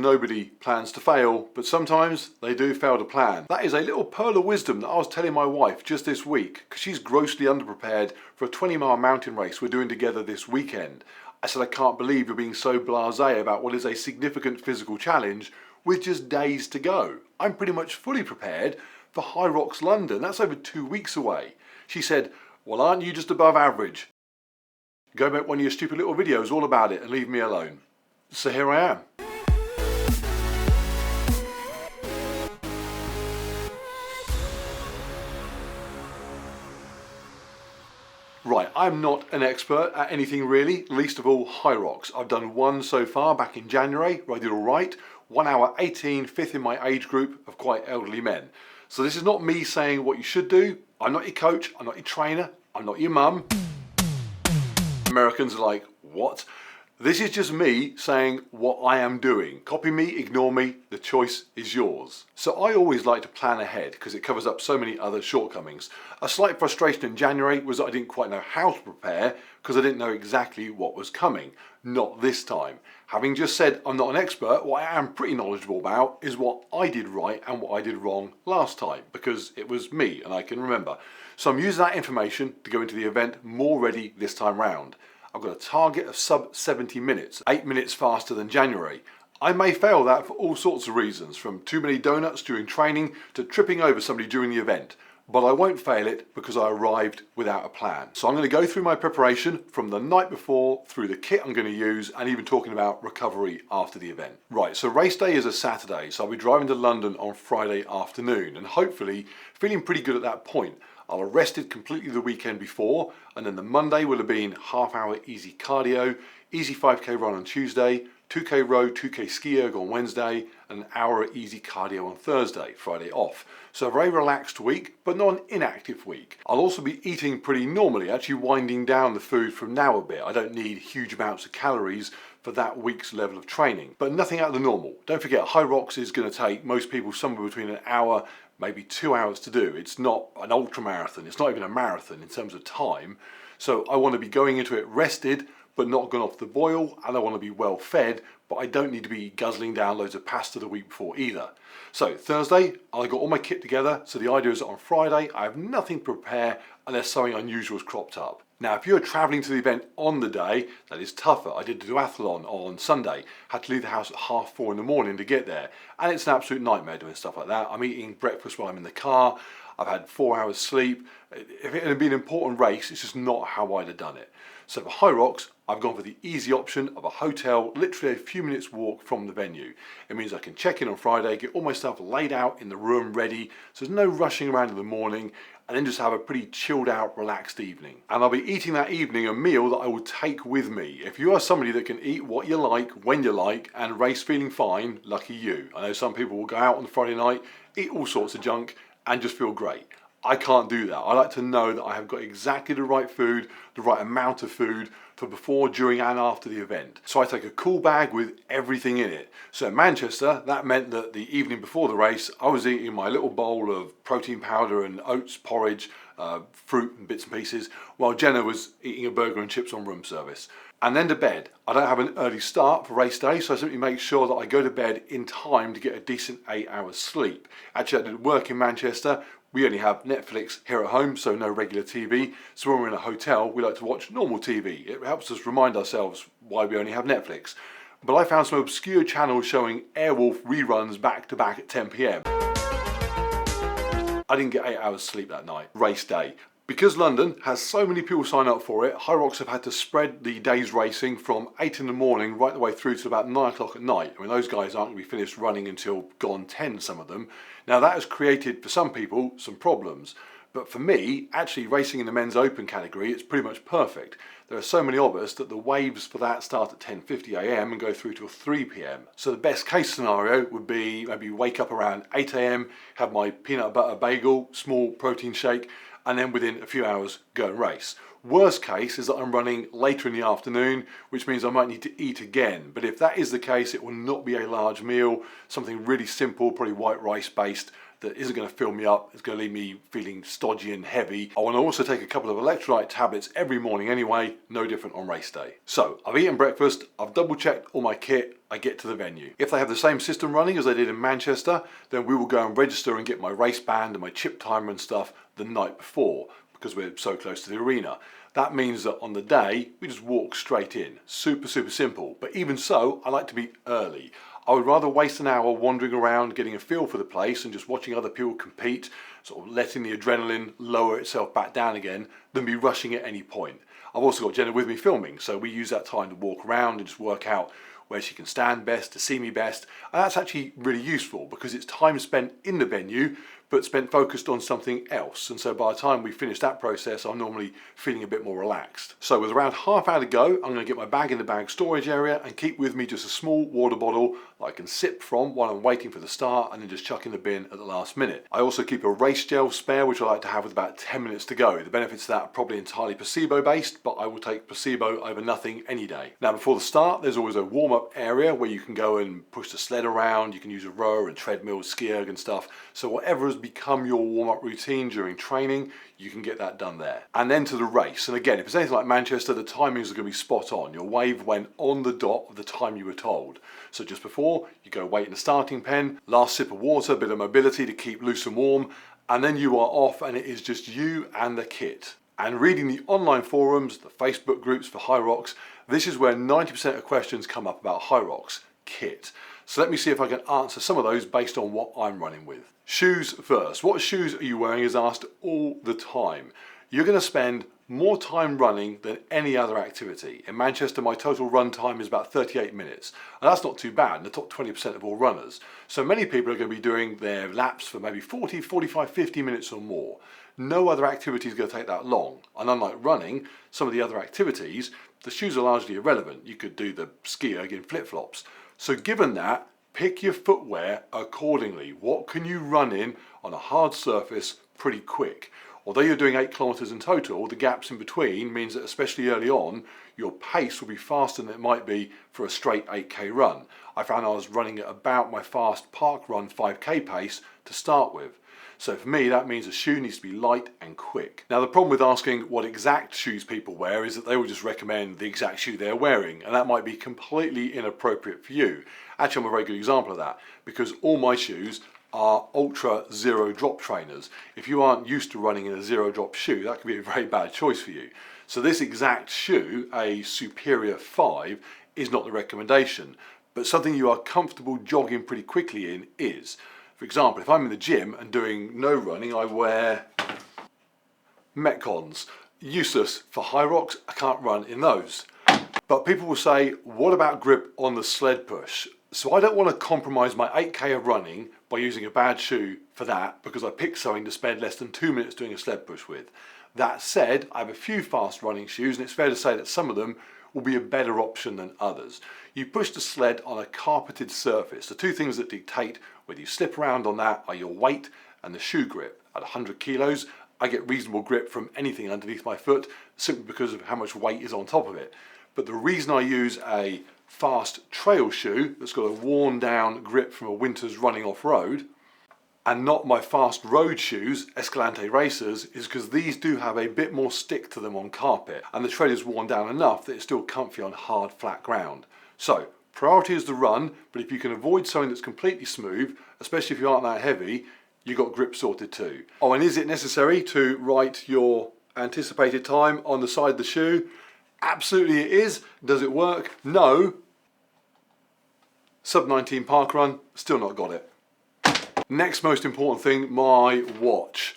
Nobody plans to fail, but sometimes they do fail to plan. That is a little pearl of wisdom that I was telling my wife just this week, because she's grossly underprepared for a 20-mile mountain race we're doing together this weekend. I said, I can't believe you're being so blasé about what is a significant physical challenge with just days to go. I'm pretty much fully prepared for Hyrox London. That's over 2 weeks away. She said, well, aren't you just above average? Go make one of your stupid little videos all about it and leave me alone. So here I am. Right, I'm not an expert at anything really, least of all Hyrox. I've done one so far back in January where I did all right. 1 hour 18, fifth in my age group of quite elderly men. So this is not me saying what you should do. I'm not your coach, I'm not your trainer, I'm not your mum. Americans are like, what? This is just me saying what I am doing. Copy me, ignore me, the choice is yours. So I always like to plan ahead because it covers up so many other shortcomings. A slight frustration in January was that I didn't quite know how to prepare because I didn't know exactly what was coming. Not this time. Having just said I'm not an expert, what I am pretty knowledgeable about is what I did right and what I did wrong last time, because it was me and I can remember. So I'm using that information to go into the event more ready this time round. I've got a target of sub 70 minutes, 8 minutes faster than January. I may fail that for all sorts of reasons, from too many donuts during training to tripping over somebody during the event. But I won't fail it because I arrived without a plan. So I'm going to go through my preparation from the night before, through the kit I'm going to use, and even talking about recovery after the event. Right, so race day is a Saturday, so I'll be driving to London on Friday afternoon, and hopefully feeling pretty good at that point. I'll have rested completely the weekend before, and then the Monday will have been half-hour easy cardio, easy 5k run on Tuesday, 2k row, 2k ski erg on Wednesday, and an hour easy cardio on Thursday, Friday off. So a very relaxed week, but not an inactive week. I'll also be eating pretty normally, actually winding down the food from now a bit. I don't need huge amounts of calories for that week's level of training, but nothing out of the normal. Don't forget, Hyrox is going to take most people somewhere between an hour, maybe 2 hours to do. It's not an ultra marathon, it's not even a marathon in terms of time. So I want to be going into it rested, but not gone off the boil, and I want to be well fed, but I don't need to be guzzling down loads of pasta the week before either. So Thursday, I got all my kit together, so the idea is that on Friday, I have nothing to prepare unless something unusual has cropped up. Now, if you're traveling to the event on the day, that is tougher. I did the duathlon on Sunday, had to leave the house at 4:30 in the morning to get there, and it's an absolute nightmare doing stuff like that. I'm eating breakfast while I'm in the car, I've had 4 hours sleep. If it had been an important race, it's just not how I'd have done it. So for Hyrox, I've gone for the easy option of a hotel, literally a few minutes walk from the venue. It means I can check in on Friday, get all my stuff laid out in the room ready, so there's no rushing around in the morning, and then just have a pretty chilled out, relaxed evening. And I'll be eating that evening a meal that I will take with me. If you are somebody that can eat what you like, when you like, and race feeling fine, lucky you. I know some people will go out on Friday night, eat all sorts of junk, and just feel great. I can't do that. I like to know that I have got exactly the right food, the right amount of food for before, during and after the event. So I take a cool bag with everything in it. So in Manchester, that meant that the evening before the race, I was eating my little bowl of protein powder and oats porridge, fruit and bits and pieces, while Jenna was eating a burger and chips on room service. And then to bed. I don't have an early start for race day, so I simply make sure that I go to bed in time to get a decent 8 hours sleep. Actually, I didn't work in Manchester. We only have Netflix here at home, so no regular TV. So when we're in a hotel, we like to watch normal TV. It helps us remind ourselves why we only have Netflix. But I found some obscure channels showing Airwolf reruns back to back at 10 p.m. I didn't get 8 hours sleep that night, race day. Because London has so many people sign up for it, Hyrox have had to spread the day's racing from 8 in the morning right the way through to about 9 o'clock at night. I mean, those guys aren't going to be finished running until gone 10, some of them. Now that has created, for some people, some problems. But for me, actually racing in the men's open category, it's pretty much perfect. There are so many of us that the waves for that start at 10:50 a.m. and go through till 3 p.m. So the best case scenario would be maybe wake up around 8 a.m, have my peanut butter bagel, small protein shake, and then within a few hours go and race. Worst case is that I'm running later in the afternoon, which means I might need to eat again. But if that is the case, it will not be a large meal, something really simple, probably white rice based, that isn't going to fill me up, it's going to leave me feeling stodgy and heavy. I want to also take a couple of electrolyte tablets every morning anyway, no different on race day. So I've eaten breakfast, I've double checked all my kit, I get to the venue. If they have the same system running as they did in Manchester, then we will go and register and get my race band and my chip timer and stuff the night before, because we're so close to the arena. That means that on the day, we just walk straight in. Super, super simple. But even so, I like to be early. I would rather waste an hour wandering around, getting a feel for the place and just watching other people compete, sort of letting the adrenaline lower itself back down again, than be rushing at any point. I've also got Jenna with me filming, so we use that time to walk around and just work out where she can stand best, to see me best. And that's actually really useful because it's time spent in the venue, but spent focused on something else. And so by the time we finish that process, I'm normally feeling a bit more relaxed. So with around half hour to go, I'm gonna get my bag in the bag storage area and keep with me just a small water bottle that I can sip from while I'm waiting for the start and then just chuck in the bin at the last minute. I also keep a race gel spare, which I like to have with about 10 minutes to go. The benefits of that are probably entirely placebo based, but I will take placebo over nothing any day. Now before the start, there's always a warm-up area where you can go and push the sled around, you can use a rower and treadmill, ski erg and stuff. So whatever has become your warm-up routine during training, you can get that done there. And then to the race. And again, if it's anything like Manchester, the timings are going to be spot on. Your wave went on the dot of the time you were told. So just before, you go wait in the starting pen, last sip of water, a bit of mobility to keep loose and warm, and then you are off and it is just you and the kit. And reading the online forums, the Facebook groups for Hyrox, this is where 90% of questions come up about Hyrox kit. So let me see if I can answer some of those based on what I'm running with. Shoes first. What shoes are you wearing is asked all the time. You're going to spend more time running than any other activity. In Manchester, my total run time is about 38 minutes. And that's not too bad in the top 20% of all runners. So many people are going to be doing their laps for maybe 40, 45, 50 minutes or more. No other activity is going to take that long. And unlike running, some of the other activities, the shoes are largely irrelevant. You could do the ski erg in flip-flops. So given that, pick your footwear accordingly. What can you run in on a hard surface pretty quick? Although you're doing 8 kilometers in total, the gaps in between means that especially early on, your pace will be faster than it might be for a straight 8k run. I found I was running at about my fast park run 5k pace to start with. So for me, that means a shoe needs to be light and quick. Now the problem with asking what exact shoes people wear is that they will just recommend the exact shoe they're wearing, and that might be completely inappropriate for you. Actually, I'm a very good example of that because all my shoes are ultra zero drop trainers. If you aren't used to running in a zero drop shoe, that could be a very bad choice for you. So this exact shoe, a Superior 5, is not the recommendation, but something you are comfortable jogging pretty quickly in is. For example, if I'm in the gym and doing no running, I wear Metcons. Useless for Hyrox, I can't run in those. But people will say, what about grip on the sled push? So I don't want to compromise my 8k of running by using a bad shoe for that because I picked something to spend less than 2 minutes doing a sled push with. That said, I have a few fast running shoes and it's fair to say that some of them will be a better option than others. You push the sled on a carpeted surface. The two things that dictate whether you slip around on that are your weight and the shoe grip. At 100 kilos, I get reasonable grip from anything underneath my foot simply because of how much weight is on top of it. But the reason I use a fast trail shoe that's got a worn down grip from a winter's running off-road and not my fast road shoes, Escalante Racers, is because these do have a bit more stick to them on carpet and the tread is worn down enough that it's still comfy on hard flat ground. So priority is the run, but if you can avoid something that's completely smooth, especially if you aren't that heavy, you got grip sorted too. Oh, and is it necessary to write your anticipated time on the side of the shoe? Absolutely it is. Does it work? No. Sub 19 park run, still not got it. Next most important thing, my watch.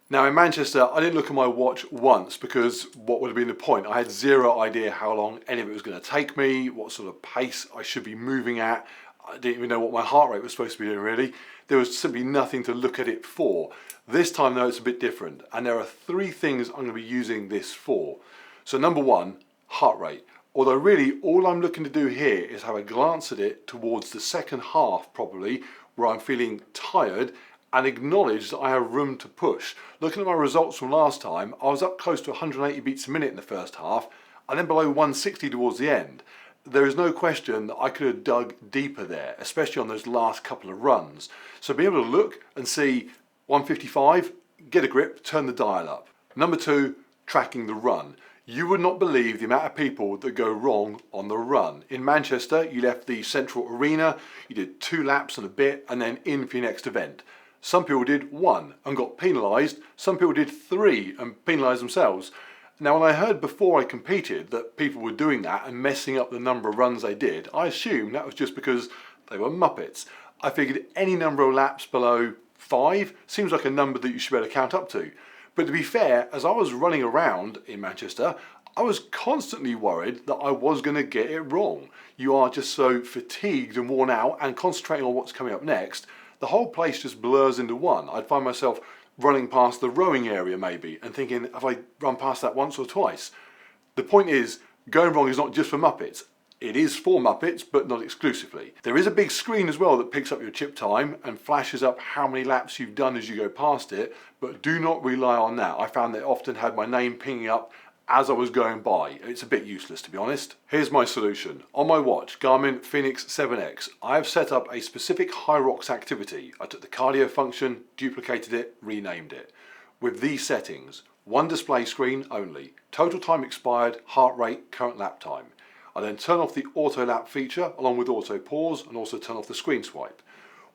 Now in Manchester, I didn't look at my watch once because what would have been the point? I had zero idea how long any of it was going to take me, what sort of pace I should be moving at. I didn't even know what my heart rate was supposed to be doing really. There was simply nothing to look at it for. This time though it's a bit different and there are 3 things I'm going to be using this for. So number 1, heart rate. Although really all I'm looking to do here is have a glance at it towards the second half probably where I'm feeling tired and acknowledge that I have room to push. Looking at my results from last time, I was up close to 180 beats a minute in the first half and then below 160 towards the end. there is no question that I could have dug deeper there, especially on those last couple of runs. So being able to look and see 155, get a grip, turn the dial up. Number two, tracking the run. You would not believe the amount of people that go wrong on the run. In Manchester, you left the central arena, you did 2 laps and a bit, and then in for your next event. Some people did 1 and got penalised, some people did 3 and penalised themselves. Now, when I heard before I competed that people were doing that and messing up the number of runs they did, I assumed that was just because they were muppets. I figured any number of laps below 5 seems like a number that you should be able to count up to. But to be fair, as I was running around in Manchester, I was constantly worried that I was going to get it wrong. You are just so fatigued and worn out and concentrating on what's coming up next, the whole place just blurs into one. I'd find myself running past the rowing area maybe and thinking, have I run past that once or twice? The point is, going wrong is not just for muppets. It is for muppets, but not exclusively. There is a big screen as well that picks up your chip time and flashes up how many laps you've done as you go past it, but do not rely on that. I found that it often had my name pinging up as I was going by. It's a bit useless, to be honest. Here's my solution. On my watch, Garmin Fenix 7X, I have set up a specific Hyrox activity. I took the cardio function, duplicated it, renamed it. With these settings, 1 display screen only, total time expired, heart rate, current lap time. I then turn off the auto lap feature along with auto pause and also turn off the screen swipe.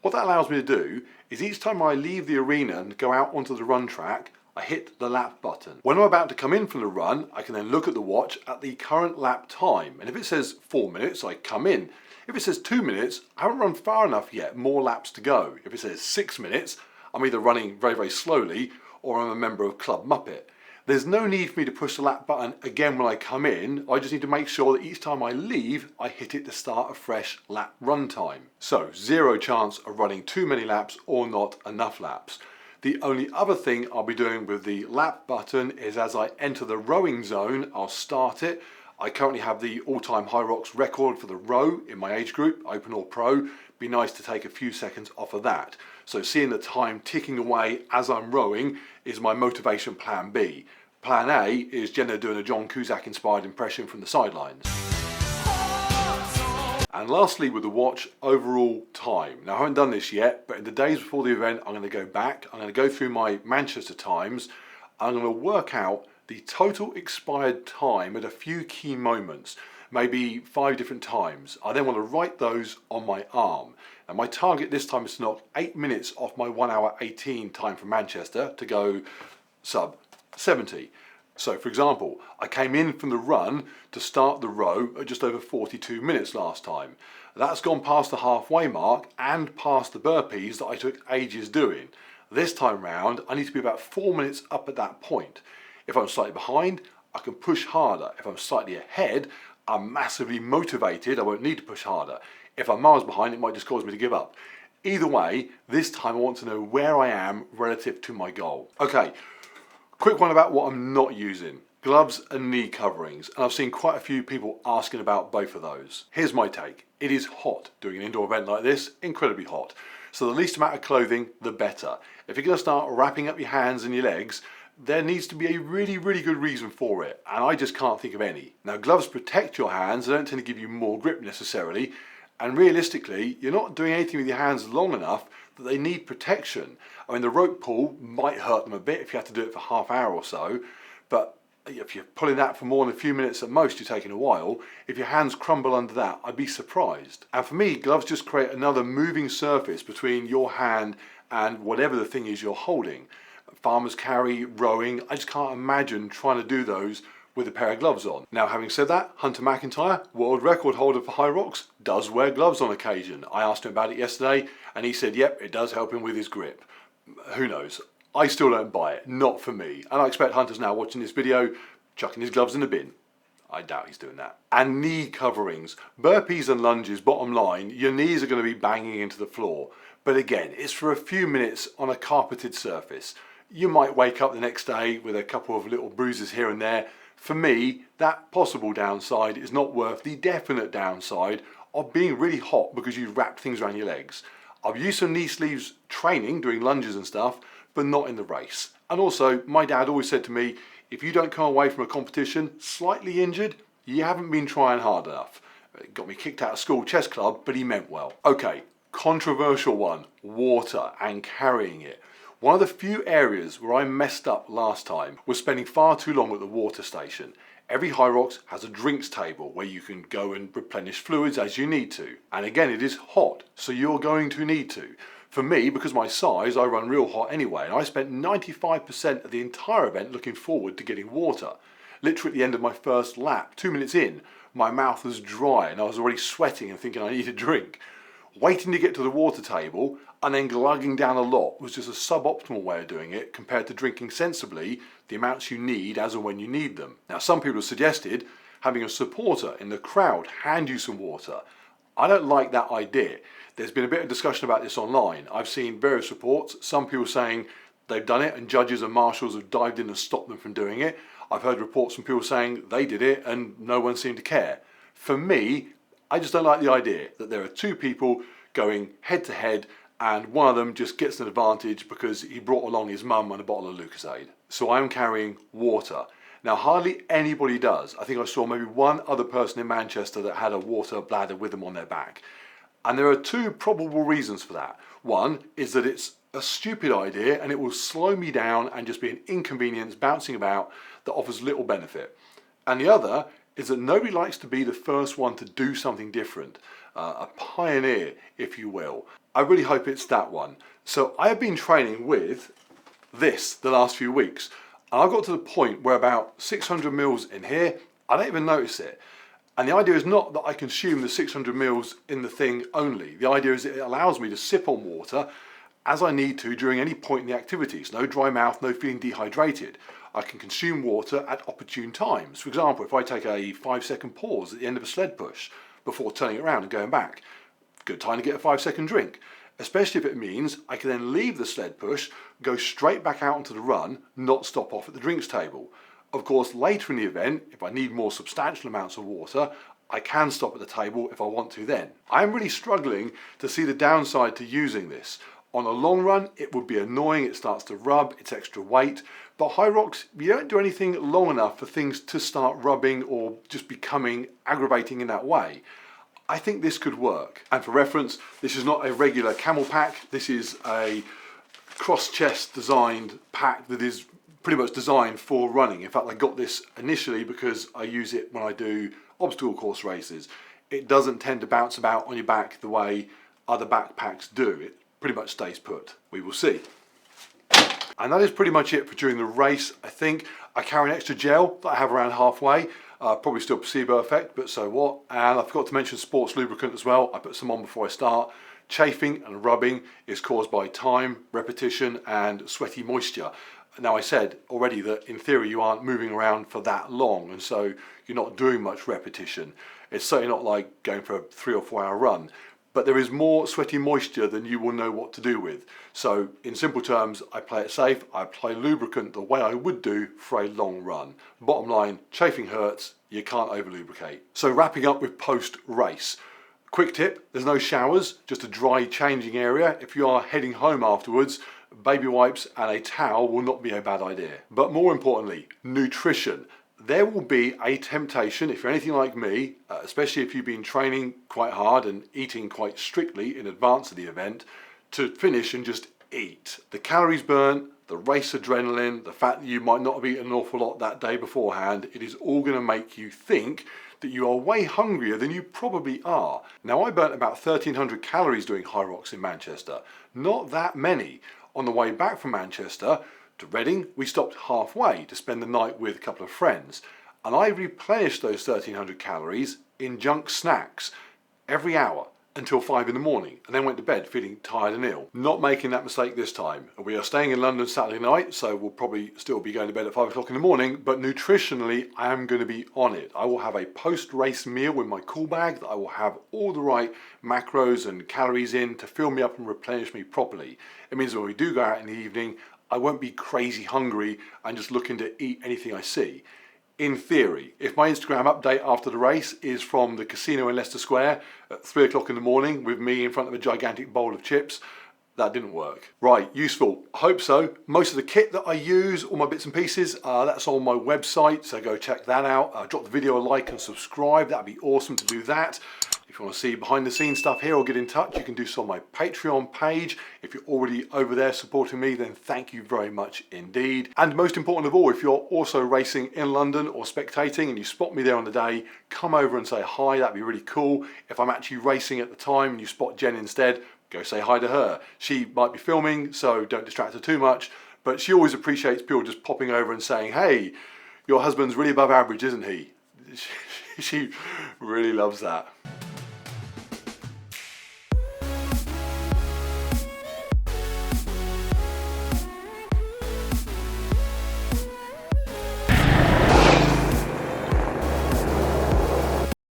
What that allows me to do is each time I leave the arena and go out onto the run track, I hit the lap button. When I'm about to come in from the run, I can then look at the watch at the current lap time. And if it says 4 minutes, I come in. If it says 2 minutes, I haven't run far enough yet, more laps to go. If it says 6 minutes, I'm either running very, very slowly or I'm a member of Club Muppet. There's no need for me to push the lap button again when I come in. I just need to make sure that each time I leave, I hit it to start a fresh lap run time. So 0 chance of running too many laps or not enough laps. The only other thing I'll be doing with the lap button is as I enter the rowing zone, I'll start it. I currently have the all-time Hyrox record for the row in my age group, Open or Pro. Be nice to take a few seconds off of that. So seeing the time ticking away as I'm rowing is my motivation plan B. Plan A is Jenna doing a John Cusack inspired impression from the sidelines. And lastly, with the watch, overall time. Now, I haven't done this yet, but in the days before the event, I'm going to go back, I'm going to go through my Manchester times, I'm going to work out the total expired time at a few key moments, maybe 5 different times. I then want to write those on my arm. And my target this time is to knock 8 minutes off my 1 hour 18 time from Manchester to go sub 70. So for example, I came in from the run to start the row at just over 42 minutes last time. That's gone past the halfway mark and past the burpees that I took ages doing. This time round, I need to be about 4 minutes up at that point. If I'm slightly behind, I can push harder. If I'm slightly ahead, I'm massively motivated, I won't need to push harder. If I'm miles behind, it might just cause me to give up. Either way, this time I want to know where I am relative to my goal. Okay. Quick one about what I'm not using. Gloves and knee coverings, and I've seen quite a few people asking about both of those. Here's my take. It is hot doing an indoor event like this, incredibly hot. So the least amount of clothing, the better. If you're going to start wrapping up your hands and your legs, there needs to be a really, really good reason for it, and I just can't think of any. Now, gloves protect your hands, they don't tend to give you more grip necessarily, and realistically, you're not doing anything with your hands long enough that they need protection. I mean, the rope pull might hurt them a bit if you have to do it for half hour or so, but if you're pulling that for more than a few minutes at most, you're taking a while. If your hands crumble under that, I'd be surprised. And for me, gloves just create another moving surface between your hand and whatever the thing is you're holding. Farmers carry, rowing, I just can't imagine trying to do those with a pair of gloves on. Now, having said that, Hunter McIntyre, world record holder for Hyrox, does wear gloves on occasion. I asked him about it yesterday and he said, yep, it does help him with his grip. Who knows? I still don't buy it, not for me. And I expect Hunter's now watching this video, chucking his gloves in the bin. I doubt he's doing that. And knee coverings. Burpees and lunges, bottom line, your knees are going to be banging into the floor. But again, it's for a few minutes on a carpeted surface. You might wake up the next day with a couple of little bruises here and there. For me, that possible downside is not worth the definite downside of being really hot because you wrapped things around your legs. I've used some knee sleeves training, doing lunges and stuff, but not in the race. And also, my dad always said to me, if you don't come away from a competition slightly injured, you haven't been trying hard enough. It got me kicked out of school chess club, but he meant well. Okay, controversial one, water and carrying it. One of the few areas where I messed up last time was spending far too long at the water station. Every Hyrox has a drinks table where you can go and replenish fluids as you need to. And again, it is hot, so you're going to need to. For me, because of my size, I run real hot anyway, and I spent 95% of the entire event looking forward to getting water. Literally at the end of my first lap, 2 minutes in, my mouth was dry and I was already sweating and thinking I need a drink. Waiting to get to the water table and then glugging down a lot was just a suboptimal way of doing it compared to drinking sensibly the amounts you need as and when you need them. Now, some people have suggested having a supporter in the crowd hand you some water. I don't like that idea. There's been a bit of discussion about this online. I've seen various reports, some people saying they've done it and judges and marshals have dived in and stopped them from doing it. I've heard reports from people saying they did it and no one seemed to care. For me, I just don't like the idea that there are two people going head to head and one of them just gets an advantage because he brought along his mum and a bottle of Lucozade. So I'm carrying water. Now, hardly anybody does. I think I saw maybe one other person in Manchester that had a water bladder with them on their back. And there are two probable reasons for that. One is that it's a stupid idea and it will slow me down and just be an inconvenience bouncing about that offers little benefit. And the other is that nobody likes to be the first one to do something different, a pioneer, if you will. I really hope it's that one. So I have been training with this the last few weeks, and I've got to the point where about 600 mils in here, I don't even notice it. And the idea is not that I consume the 600 mils in the thing only. The idea is it allows me to sip on water as I need to during any point in the activities. No dry mouth, no feeling dehydrated. I can consume water at opportune times. For example, if I take a 5-second pause at the end of a sled push before turning around and going back, good time to get a 5-second drink. Especially if it means I can then leave the sled push, go straight back out onto the run, not stop off at the drinks table. Of course, later in the event, if I need more substantial amounts of water, I can stop at the table if I want to then. I am really struggling to see the downside to using this. On a long run, it would be annoying, it starts to rub, it's extra weight, but Hyrox, you don't do anything long enough for things to start rubbing or just becoming aggravating in that way. I think this could work. And for reference, this is not a regular camel pack, this is a cross-chest designed pack that is pretty much designed for running. In fact, I got this initially because I use it when I do obstacle course races. It doesn't tend to bounce about on your back the way other backpacks do. It pretty much stays put. We will see. And that is pretty much it for during the race. I think I carry an extra gel that I have around halfway. Probably still placebo effect, but so what. And I forgot to mention sports lubricant as well. I put some on before I start. Chafing and rubbing is caused by time, repetition and sweaty moisture. Now, I said already that in theory you aren't moving around for that long, and so you're not doing much repetition. It's certainly not like going for a 3 or 4 hour run, but there is more sweaty moisture than you will know what to do with. So in simple terms, I play it safe. I apply lubricant the way I would do for a long run. Bottom line, chafing hurts, you can't over lubricate. So wrapping up with post race. Quick tip, there's no showers, just a dry changing area. If you are heading home afterwards, baby wipes and a towel will not be a bad idea. But more importantly, nutrition. There will be a temptation, if you're anything like me, especially if you've been training quite hard and eating quite strictly in advance of the event, to finish and just eat. The calories burnt, the race adrenaline, the fact that you might not have eaten an awful lot that day beforehand, it is all going to make you think that you are way hungrier than you probably are. Now, I burnt about 1,300 calories doing Hyrox in Manchester. Not that many. On the way back from Manchester to Reading, we stopped halfway to spend the night with a couple of friends. And I replenished those 1,300 calories in junk snacks every hour until 5 in the morning, and then went to bed feeling tired and ill. Not making that mistake this time. We are staying in London Saturday night, so we'll probably still be going to bed at 5 o'clock in the morning, but nutritionally, I am going to be on it. I will have a post-race meal with my cool bag that I will have all the right macros and calories in to fill me up and replenish me properly. It means when we do go out in the evening, I won't be crazy hungry and just looking to eat anything I see. In theory, if my Instagram update after the race is from the casino in Leicester Square at 3 o'clock in the morning with me in front of a gigantic bowl of chips, that didn't work. Right, useful, I hope so. Most of the kit that I use, all my bits and pieces, that's on my website, so go check that out. Drop the video a like and subscribe, that'd be awesome to do that. If you want to see behind the scenes stuff here or get in touch, you can do so on my Patreon page. If you're already over there supporting me, then thank you very much indeed. And most important of all, if you're also racing in London or spectating and you spot me there on the day, come over and say hi, that'd be really cool. If I'm actually racing at the time and you spot Jen instead, go say hi to her. She might be filming, so don't distract her too much, but she always appreciates people just popping over and saying, hey, your husband's really above average, isn't he? She really loves that.